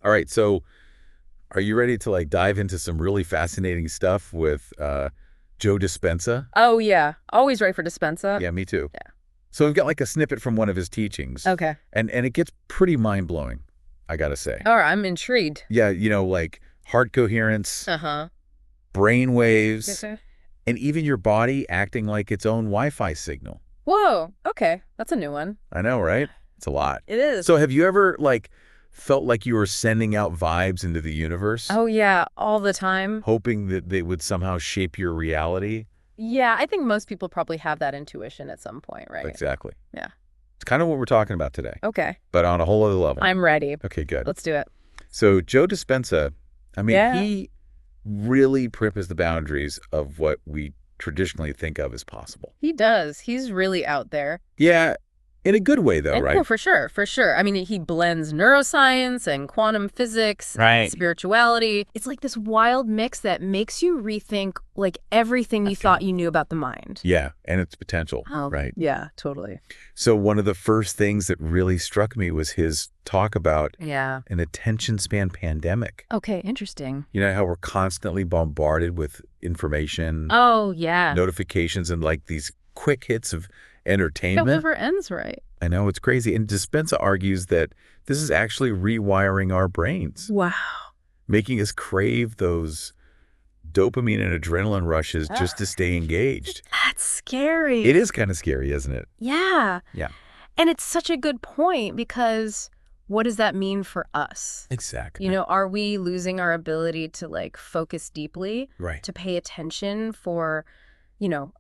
All right, so are you ready to like dive into some really fascinating stuff with Joe Dispenza? Oh, yeah. Always ready for Dispenza. Yeah, me too. Yeah. So we've got like a snippet from one of his teachings, Okay. and it gets pretty mind-blowing, I gotta say. All right, I'm intrigued. Yeah, like heart coherence, Uh-huh. brain waves, Okay. and even your body acting like its own Wi-Fi signal. Whoa. Okay. That's a new one. I know, right? It's a lot. It is. So have you ever like felt like you were sending out vibes into the universe, Oh, yeah. All the time. hoping that they would somehow shape your reality? Yeah, I think most people probably have that intuition at some point, right? Exactly. Yeah. It's kind of what we're talking about today, Okay. but on a whole other level. I'm ready. Okay, good. Let's do it. So Joe Dispenza, I mean, Yeah. he really pushes the boundaries of what we traditionally think of as possible. He does. He's really out there. Yeah, in a good way, though, And, right? oh, for sure, for sure. I mean, he blends neuroscience and quantum physics, Right. spirituality. It's like this wild mix that makes you rethink like everything you thought you knew about the mind. Yeah, and its potential, right? Yeah, totally. So one of the first things that really struck me was his talk about Yeah. an attention span pandemic. Okay, interesting. You know how we're constantly bombarded with information, Oh, yeah. notifications, and like these quick hits of It entertainment. never ends right. I know, it's crazy. And Dispenza argues that this is actually rewiring our brains, Wow. making us crave those dopamine and adrenaline rushes just to stay engaged. That's scary. It is kind of scary, isn't it? Yeah. Yeah. And it's such a good point because what does that mean for us? Exactly. You know, are we losing our ability to like focus deeply, Right. to pay attention for,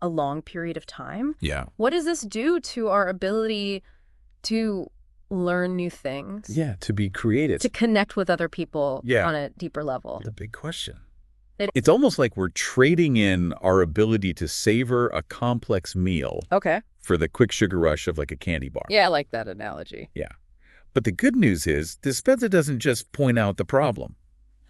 a long period of time? Yeah. What does this do to our ability to learn new things? Yeah, to be creative. To connect with other people Yeah. on a deeper level? The big question. It- It's almost like we're trading in our ability to savor a complex meal Okay. for the quick sugar rush of like a candy bar. Yeah, I like that analogy. Yeah. But the good news is Dispenza doesn't just point out the problem.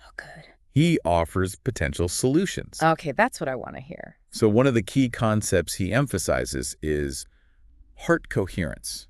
Oh, good. He offers potential solutions. Okay, that's what I want to hear. So one of the key concepts he emphasizes is heart coherence.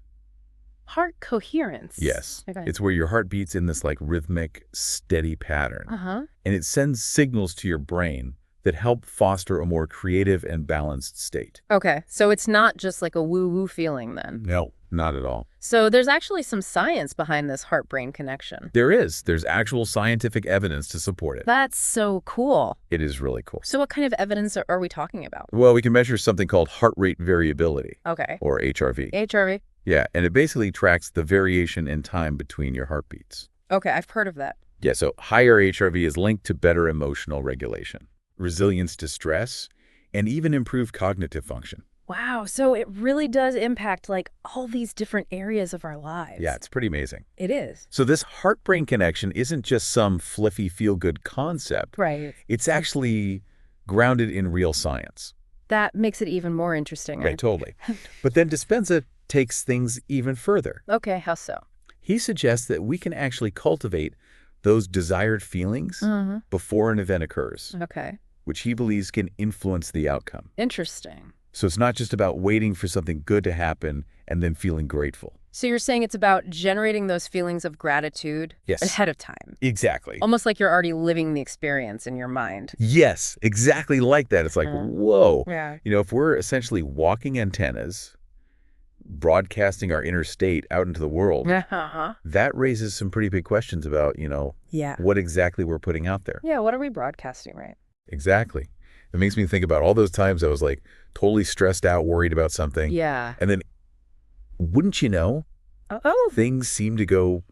Heart coherence. Yes. Okay. It's where your heart beats in this like rhythmic, steady pattern. Uh-huh. And it sends signals to your brain that help foster a more creative and balanced state. Okay, so it's not just like a woo-woo feeling then. No, not at all. So there's actually some science behind this heart-brain connection. There's actual scientific evidence to support it. That's so cool. It is really cool. So what kind of evidence are we talking about? Well, we can measure something called heart rate variability, Okay. or HRV. HRV? Yeah, and it basically tracks the variation in time between your heartbeats. Okay, I've heard of that. Yeah, so higher HRV is linked to better emotional regulation, resilience to stress, and even improved cognitive function. Wow, so it really does impact like all these different areas of our lives. Yeah, it's pretty amazing. It is. So this heart-brain connection isn't just some fluffy feel-good concept. Right. It's actually grounded in real science. That makes it even more interesting. Right, totally. But then Dispenza takes things even further. Okay, how so? He suggests that we can actually cultivate those desired feelings before an event occurs, Okay. which he believes can influence the outcome. Interesting. So it's not just about waiting for something good to happen and then feeling grateful. So you're saying it's about generating those feelings of gratitude Yes. ahead of time. Exactly. Almost like you're already living the experience in your mind. Yes, exactly like that. It's like, whoa. Yeah. You know, if we're essentially walking antennas, broadcasting our inner state out into the world, Uh-huh. that raises some pretty big questions about, Yeah. what exactly we're putting out there. Yeah, what are we broadcasting, right? Exactly. It makes me think about all those times I was like totally stressed out, worried about something. Yeah. And then, wouldn't you know, Oh. things seem to go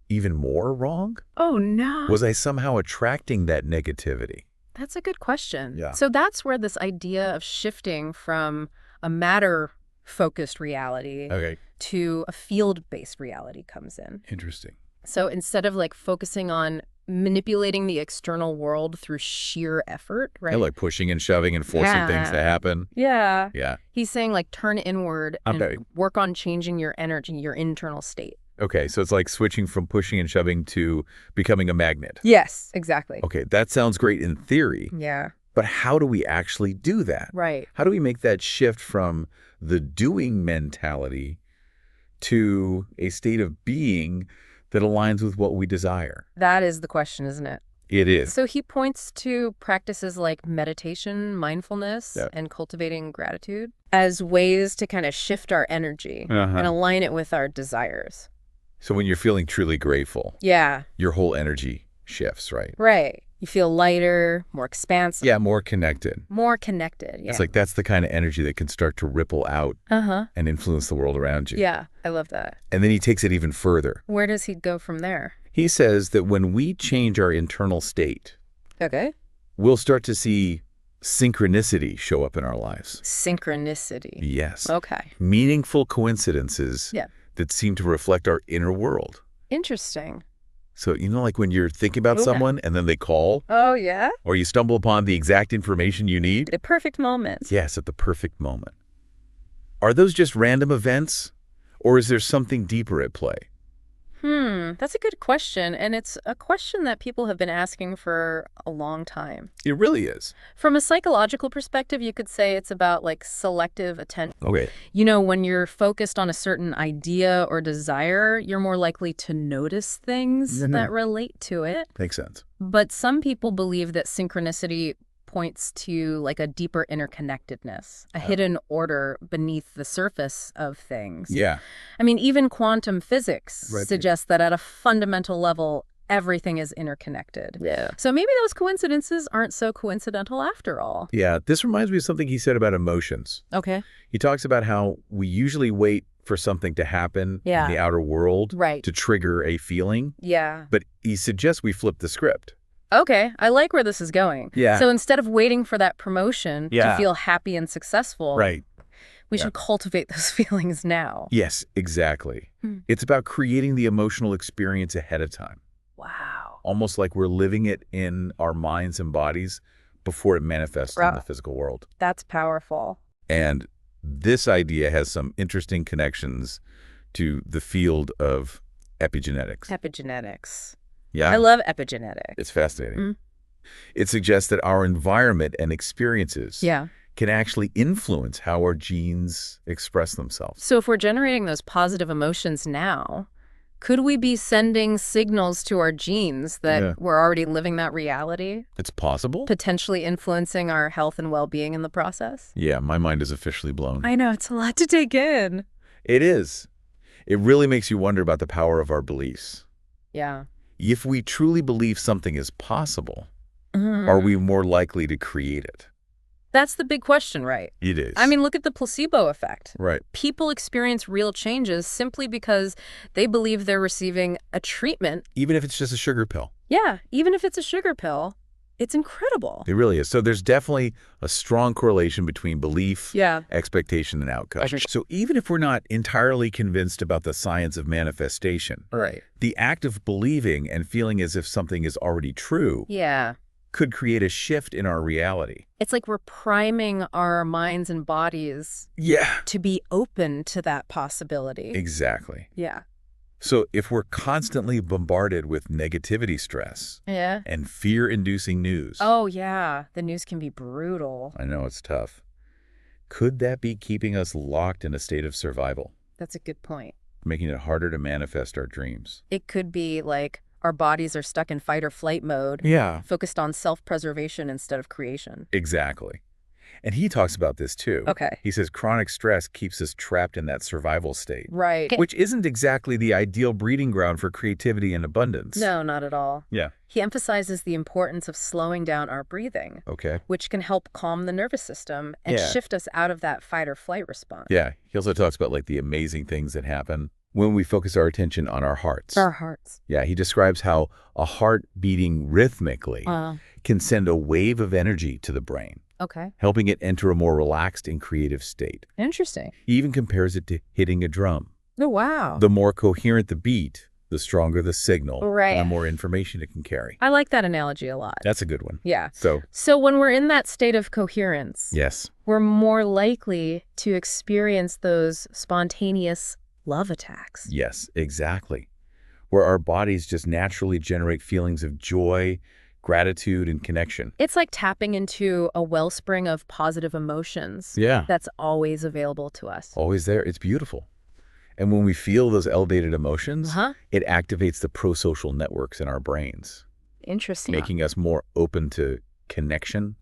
even more wrong? Oh, no. Was I somehow attracting that negativity? That's a good question. Yeah. So that's where this idea of shifting from a matter-focused reality Okay. to a field-based reality comes in. Interesting. So instead of like focusing on manipulating the external world through sheer effort, right? Yeah, like pushing and shoving and forcing things to happen. Yeah. Yeah. He's saying like turn inward and Okay. work on changing your energy, your internal state. Okay, so it's like switching from pushing and shoving to becoming a magnet. Yes, exactly. Okay, that sounds great in theory, Yeah. but how do we actually do that? Right. How do we make that shift from the doing mentality to a state of being that aligns with what we desire. That is the question, isn't it? It is. So he points to practices like meditation, mindfulness, Yeah. and cultivating gratitude as ways to kind of shift our energy Uh-huh. and align it with our desires. So when you're feeling truly grateful, Yeah, your whole energy shifts, right? right. You feel lighter, more expansive, Yeah, more connected. more connected. Yeah. It's like that's the kind of energy that can start to ripple out Uh-huh. and influence the world around you. Yeah, I love that. And then he takes it even further. Where does he go from there? He says that when we change our internal state, Okay. we'll start to see synchronicity show up in our lives. Synchronicity. Yes. Okay. Meaningful coincidences Yeah. that seem to reflect our inner world. Interesting. So, like when you're thinking about Okay. someone and then they call, Oh, yeah? or you stumble upon the exact information you need. The perfect moment. Yes, at the perfect moment. Are those just random events, or is there something deeper at play? That's a good question, and it's a question that people have been asking for a long time. It really is. From a psychological perspective, you could say it's about like selective attention. Okay. When you're focused on a certain idea or desire, you're more likely to notice things that relate to it. Makes sense. But some people believe that synchronicity points to like a deeper interconnectedness, a hidden order beneath the surface of things. Yeah. I mean, even quantum physics Right. suggests that at a fundamental level, everything is interconnected. Yeah. So maybe those coincidences aren't so coincidental after all. Yeah. This reminds me of something he said about emotions. Okay. He talks about how we usually wait for something to happen Yeah. in the outer world Right. to trigger a feeling, Yeah. but he suggests we flip the script. Okay. I like where this is going. Yeah. So instead of waiting for that promotion Yeah. to feel happy and successful, Right. we Yeah. should cultivate those feelings now. Yes, exactly. It's about creating the emotional experience ahead of time, Wow. almost like we're living it in our minds and bodies before it manifests in the physical world. That's powerful. And this idea has some interesting connections to the field of epigenetics. Epigenetics. Yeah, I love epigenetics. it's fascinating. It suggests that our environment and experiences Yeah. can actually influence how our genes express themselves. So if we're generating those positive emotions now, could we be sending signals to our genes that Yeah. we're already living that reality, It's possible? potentially influencing our health and well-being in the process? Yeah, my mind is officially blown. I know, it's a lot to take in. It is. It really makes you wonder about the power of our beliefs. Yeah. If we truly believe something is possible, are we more likely to create it? That's the big question, right? It is. I mean, look at the placebo effect. Right. People experience real changes simply because they believe they're receiving a treatment. Even if it's just a sugar pill. Yeah, even if it's a sugar pill, it's incredible. It really is. So there's definitely a strong correlation between belief, Yeah. expectation, and outcome. I think- So even if we're not entirely convinced about the science of manifestation, Right. the act of believing and feeling as if something is already true Yeah. could create a shift in our reality. It's like we're priming our minds and bodies Yeah. to be open to that possibility. Exactly. Yeah. So if we're constantly bombarded with negativity stress Yeah. and fear-inducing news, Oh, yeah. The news can be brutal. I know it's tough, could that be keeping us locked in a state of survival, That's a good point. making it harder to manifest our dreams? It could be like our bodies are stuck in fight or flight mode, Yeah. focused on self-preservation instead of creation. Exactly. And he talks about this too. Okay. He says chronic stress keeps us trapped in that survival state, Right. which isn't exactly the ideal breeding ground for creativity and abundance. No, not at all. Yeah. He emphasizes the importance of slowing down our breathing, Okay. which can help calm the nervous system and Yeah. shift us out of that fight or flight response. Yeah. He also talks about like the amazing things that happen when we focus our attention on our hearts. Our hearts. Yeah. He describes how a heart beating rhythmically can send a wave of energy to the brain, Okay. helping it enter a more relaxed and creative state. Interesting. He even compares it to hitting a drum. Oh, wow. The more coherent the beat, the stronger the signal, Right. and the more information it can carry. I like that analogy a lot. That's a good one. Yeah. So, when we're in that state of coherence, yes. we're more likely to experience those spontaneous love attacks. Yes, exactly. Where our bodies just naturally generate feelings of joy, gratitude, and connection. It's like tapping into a wellspring of positive emotions Yeah. that's always available to us. Always there. It's beautiful. And when we feel those elevated emotions, Uh-huh. it activates the prosocial networks in our brains, Interesting. making us more open to connection,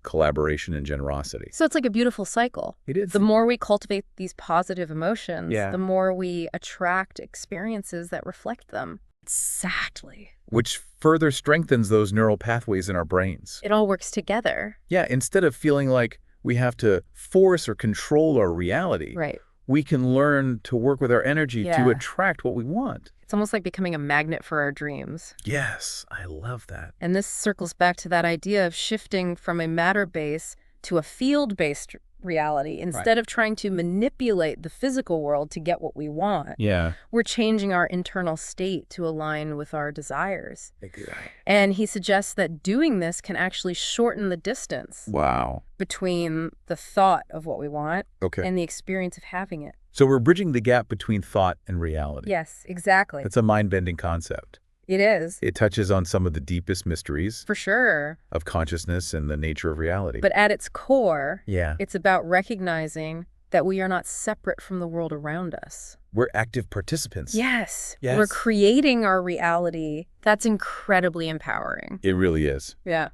collaboration, and generosity. So it's like a beautiful cycle. It is. The more we cultivate these positive emotions, Yeah. the more we attract experiences that reflect them. Exactly. Which further strengthens those neural pathways in our brains. It all works together. Yeah, instead of feeling like we have to force or control our reality, Right. we can learn to work with our energy to Yeah. attract what we want. It's almost like becoming a magnet for our dreams. Yes, I love that. And this circles back to that idea of shifting from a matter-based to a field-based reality. Instead of trying to manipulate the physical world to get what we want, Yeah. we're changing our internal state to align with our desires. Exactly. And he suggests that doing this can actually shorten the distance Wow. between the thought of what we want Okay. and the experience of having it. So we're bridging the gap between thought and reality. Yes, exactly. That's a mind-bending concept. It is. It touches on some of the deepest mysteries For sure. of consciousness and the nature of reality. But at its core, yeah, it's about recognizing that we are not separate from the world around us. we're active participants. Yes. Yes. We're creating our reality. That's incredibly empowering. It really is. Yeah.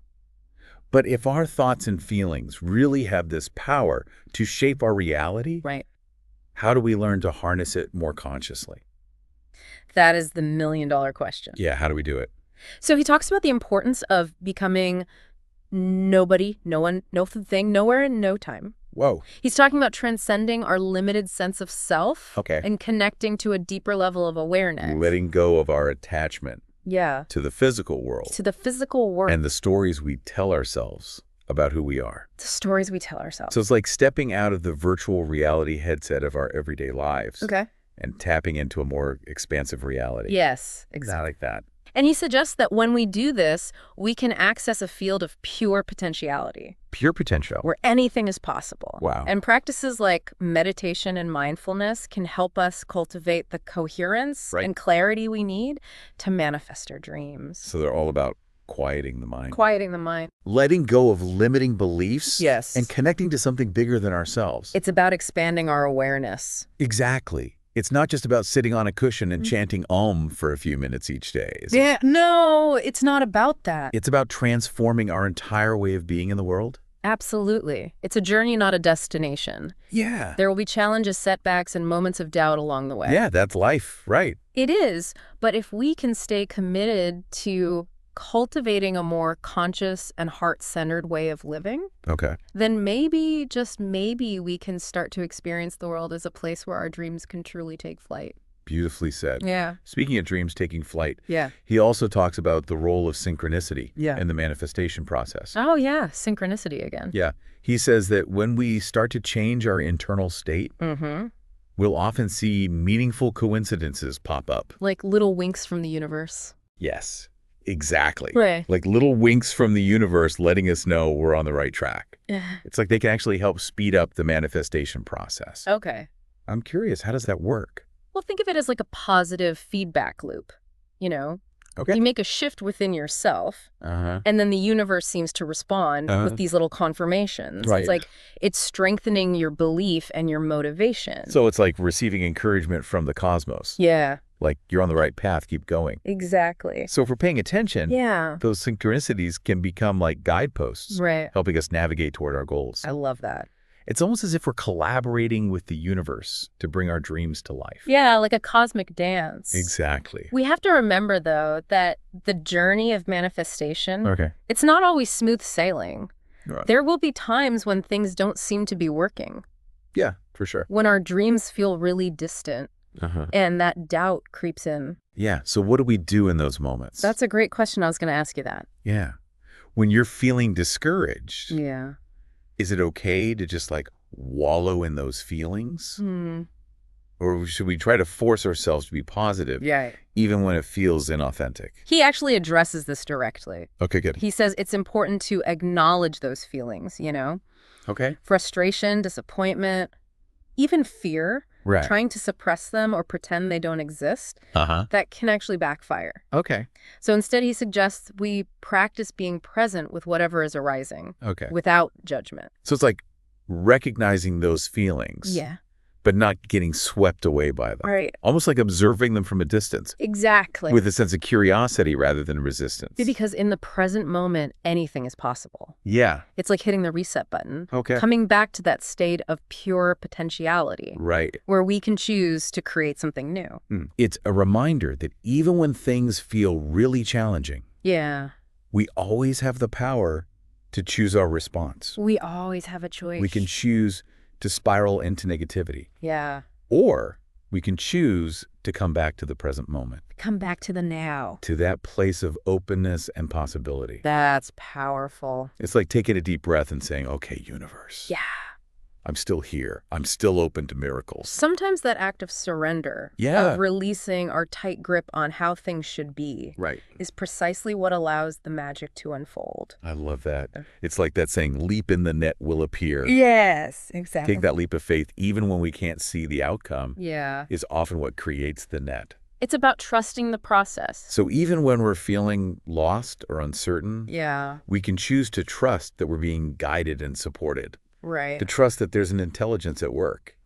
But if our thoughts and feelings really have this power to shape our reality, Right. how do we learn to harness it more consciously? That is the million-dollar question. Yeah, how do we do it? So he talks about the importance of becoming nobody, no one, no thing, nowhere, and no time. Whoa. He's talking about transcending our limited sense of self Okay. and connecting to a deeper level of awareness. Letting go of our attachment Yeah. to the physical world To the physical world. and the stories we tell ourselves about who we are. The stories we tell ourselves. So it's like stepping out of the virtual reality headset of our everyday lives Okay. and tapping into a more expansive reality. Yes, Not exactly. like that. And he suggests that when we do this, we can access a field of pure potentiality, Pure potential. where anything is possible. Wow. And practices like meditation and mindfulness can help us cultivate the coherence Right. and clarity we need to manifest our dreams. So they're all about quieting the mind. Quieting the mind. Letting go of limiting beliefs. Yes. And connecting to something bigger than ourselves. It's about expanding our awareness. Exactly. It's not just about sitting on a cushion and chanting Om for a few minutes each day. is it? Yeah, no, it's not about that. It's about transforming our entire way of being in the world. Absolutely. It's a journey, not a destination. Yeah. There will be challenges, setbacks, and moments of doubt along the way. Yeah, that's life. Right. It is, but if we can stay committed to cultivating a more conscious and heart-centered way of living, Okay. then maybe, just maybe, we can start to experience the world as a place where our dreams can truly take flight. Beautifully said. Yeah. Speaking of dreams taking flight, Yeah. he also talks about the role of synchronicity Yeah. in the manifestation process. Oh, yeah. Synchronicity again. Yeah. He says that when we start to change our internal state, Mm-hmm. we'll often see meaningful coincidences pop up. Like little winks from the universe. Yes, exactly. Right. Like little winks from the universe letting us know we're on the right track. It's like they can actually help speed up the manifestation process. Okay. I'm curious, how does that work? Well, think of it as like a positive feedback loop. You know, Okay. you make a shift within yourself, Uh-huh. and then the universe seems to respond with these little confirmations. Right. It's like it's strengthening your belief and your motivation. So it's like receiving encouragement from the cosmos. Yeah, Like, you're on the right path, keep going. exactly. So if we're paying attention, Yeah, those synchronicities can become like guideposts, right. helping us navigate toward our goals. I love that. It's almost as if we're collaborating with the universe to bring our dreams to life. Yeah, like a cosmic dance. Exactly. We have to remember, though, that the journey of manifestation, Okay. it's not always smooth sailing. Right. There will be times when things don't seem to be working, Yeah, for sure. when our dreams feel really distant, Uh-huh. and that doubt creeps in. Yeah. So what do we do in those moments? That's a great question. I was going to ask you that. Yeah. When you're feeling discouraged, Yeah. is it okay to just like wallow in those feelings? Hmm. Or should we try to force ourselves to be positive, Yeah. even when it feels inauthentic? He actually addresses this directly. Okay, good. He says it's important to acknowledge those feelings, you know? Okay. Frustration, disappointment, even fear, Right. trying to suppress them or pretend they don't exist, Uh-huh. that can actually backfire. Okay. So instead, he suggests we practice being present with whatever is arising Okay. without judgment. So it's like recognizing those feelings, Yeah. but not getting swept away by them. Right. Almost like observing them from a distance. Exactly. With a sense of curiosity rather than resistance. Because in the present moment, anything is possible. Yeah. It's like hitting the reset button. Okay. Coming back to that state of pure potentiality. Right. Where we can choose to create something new. It's a reminder that even when things feel really challenging, yeah, we always have the power to choose our response. We always have a choice. We can choose to spiral into negativity. Yeah. Or we can choose to come back to the present moment. Come back to the now. To that place of openness and possibility. That's powerful. It's like taking a deep breath and saying, okay, universe. Yeah. I'm still here. I'm still open to miracles. Sometimes that act of surrender, of releasing our tight grip on how things should be, is precisely what allows the magic to unfold. I love that. It's like that saying, leap in the net will appear. Yes, exactly. Take that leap of faith, even when we can't see the outcome, Yeah. is often what creates the net. It's about trusting the process. So even when we're feeling lost or uncertain, Yeah. we can choose to trust that we're being guided and supported. Right. To trust that there's an intelligence at work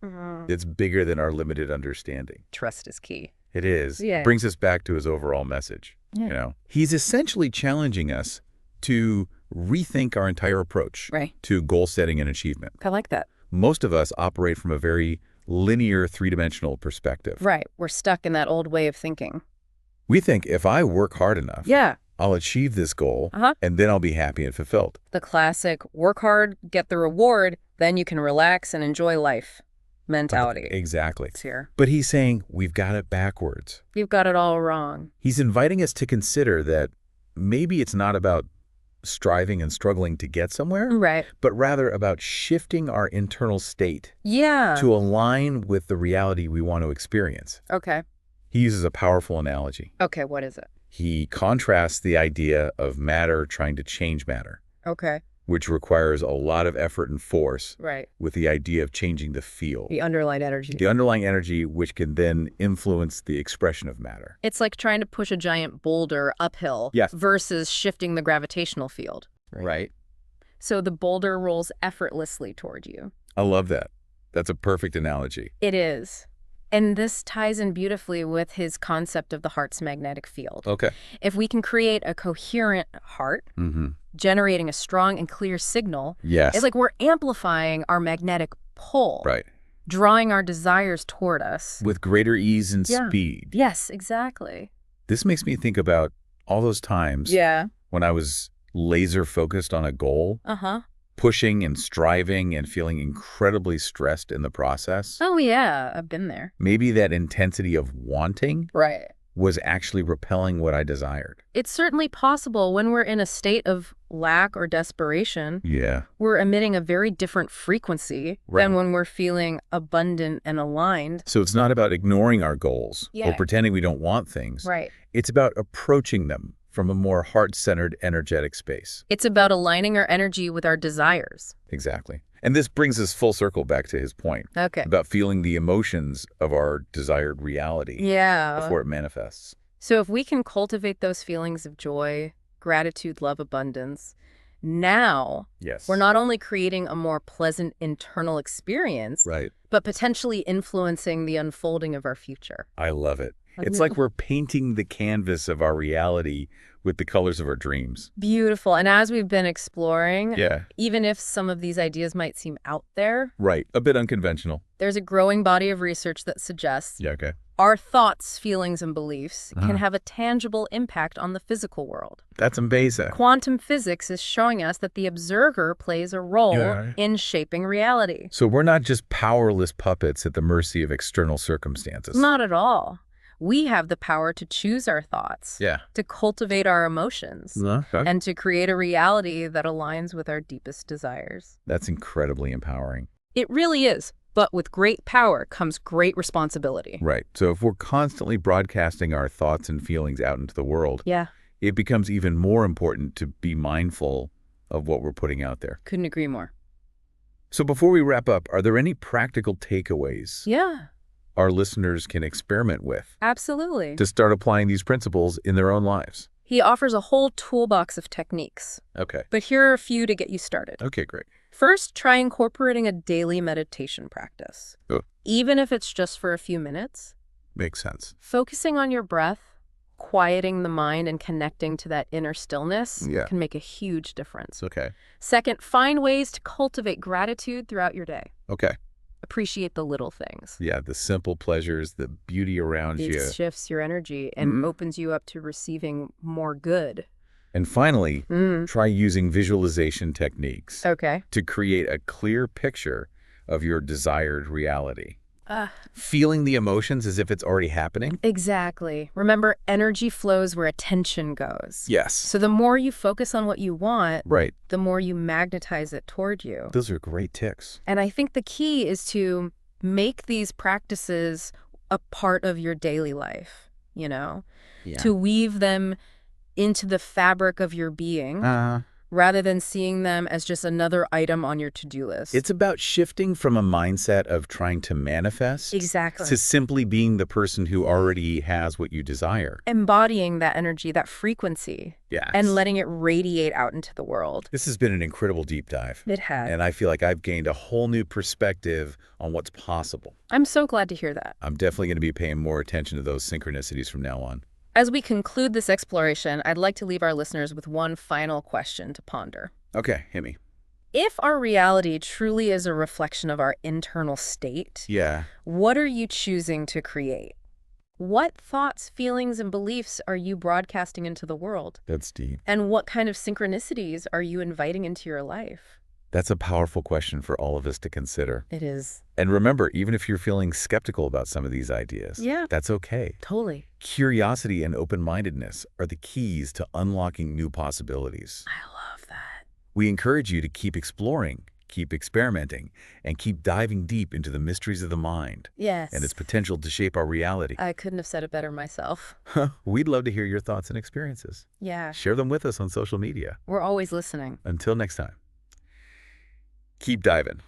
that's bigger than our limited understanding. Trust is key. It is. Yeah. Brings us back to his overall message. Yeah. You know, he's essentially challenging us to rethink our entire approach to goal setting and achievement. I like that. Most of us operate from a very linear, three-dimensional perspective. Right. We're stuck in that old way of thinking. We think if I work hard enough, I'll achieve this goal, and then I'll be happy and fulfilled. The classic work hard, get the reward, then you can relax and enjoy life mentality. Exactly. It's here. But he's saying we've got it backwards. You've got it all wrong. He's inviting us to consider that maybe it's not about striving and struggling to get somewhere, but rather about shifting our internal state to align with the reality we want to experience. Okay. He uses a powerful analogy. Okay, what is it? He contrasts the idea of matter trying to change matter, which requires a lot of effort and force, with the idea of changing the field. The underlying energy. The underlying energy which can then influence the expression of matter. It's like trying to push a giant boulder uphill versus shifting the gravitational field. Right. So the boulder rolls effortlessly toward you. I love that. That's a perfect analogy. It is. And this ties in beautifully with his concept of the heart's magnetic field. Okay. If we can create a coherent heart, generating a strong and clear signal, it's like we're amplifying our magnetic pull. Right. Drawing our desires toward us. With greater ease and speed. Yes, exactly. This makes me think about all those times when I was laser focused on a goal. Pushing and striving and feeling incredibly stressed in the process. Oh, yeah. I've been there. Maybe that intensity of wanting was actually repelling what I desired. It's certainly possible when we're in a state of lack or desperation. We're emitting a very different frequency than when we're feeling abundant and aligned. So it's not about ignoring our goals or pretending we don't want things. It's about approaching them from a more heart-centered, energetic space. It's about aligning our energy with our desires. Exactly. And this brings us full circle back to his point about feeling the emotions of our desired reality before it manifests. So if we can cultivate those feelings of joy, gratitude, love, abundance, now we're not only creating a more pleasant internal experience, but potentially influencing the unfolding of our future. I love it. It's like we're painting the canvas of our reality with the colors of our dreams. Beautiful. And as we've been exploring, even if some of these ideas might seem out there, a bit unconventional, there's a growing body of research that suggests our thoughts, feelings, and beliefs can have a tangible impact on the physical world. That's amazing. Quantum physics is showing us that the observer plays a role in shaping reality. So we're not just powerless puppets at the mercy of external circumstances. Not at all. We have the power to choose our thoughts, to cultivate our emotions, and to create a reality that aligns with our deepest desires. That's incredibly empowering. It really is. But with great power comes great responsibility. Right. So if we're constantly broadcasting our thoughts and feelings out into the world, it becomes even more important to be mindful of what we're putting out there. Couldn't agree more. So before we wrap up, are there any practical takeaways our listeners can experiment with? Absolutely. To start applying these principles in their own lives? He offers a whole toolbox of techniques. Okay. But here are a few to get you started. Okay, great. First, try incorporating a daily meditation practice. Oh. Even if it's just for a few minutes. Makes sense. Focusing on your breath, quieting the mind, and connecting to that inner stillness can make a huge difference. Okay. Second, find ways to cultivate gratitude throughout your day. Okay. Appreciate the little things. Yeah, the simple pleasures, the beauty around you. It shifts your energy and opens you up to receiving more good. And finally, try using visualization techniques to create a clear picture of your desired reality. Feeling the emotions as if it's already happening? Exactly. Remember, energy flows where attention goes. Yes. So the more you focus on what you want, right, the more you magnetize it toward you. Those are great tips. And I think the key is to make these practices a part of your daily life, to weave them into the fabric of your being. Rather than seeing them as just another item on your to-do list. It's about shifting from a mindset of trying to manifest to simply being the person who already has what you desire. Embodying that energy, that frequency, and letting it radiate out into the world. This has been an incredible deep dive. It has. And I feel like I've gained a whole new perspective on what's possible. I'm so glad to hear that. I'm definitely going to be paying more attention to those synchronicities from now on. As we conclude this exploration, I'd like to leave our listeners with one final question to ponder. Okay, hit me. If our reality truly is a reflection of our internal state, what are you choosing to create? What thoughts, feelings, and beliefs are you broadcasting into the world? That's deep. And what kind of synchronicities are you inviting into your life? That's a powerful question for all of us to consider. It is. And remember, even if you're feeling skeptical about some of these ideas, that's okay. Totally. Curiosity and open-mindedness are the keys to unlocking new possibilities. I love that. We encourage you to keep exploring, keep experimenting, and keep diving deep into the mysteries of the mind. Yes. And its potential to shape our reality. I couldn't have said it better myself. We'd love to hear your thoughts and experiences. Yeah. Share them with us on social media. We're always listening. Until next time. Keep diving.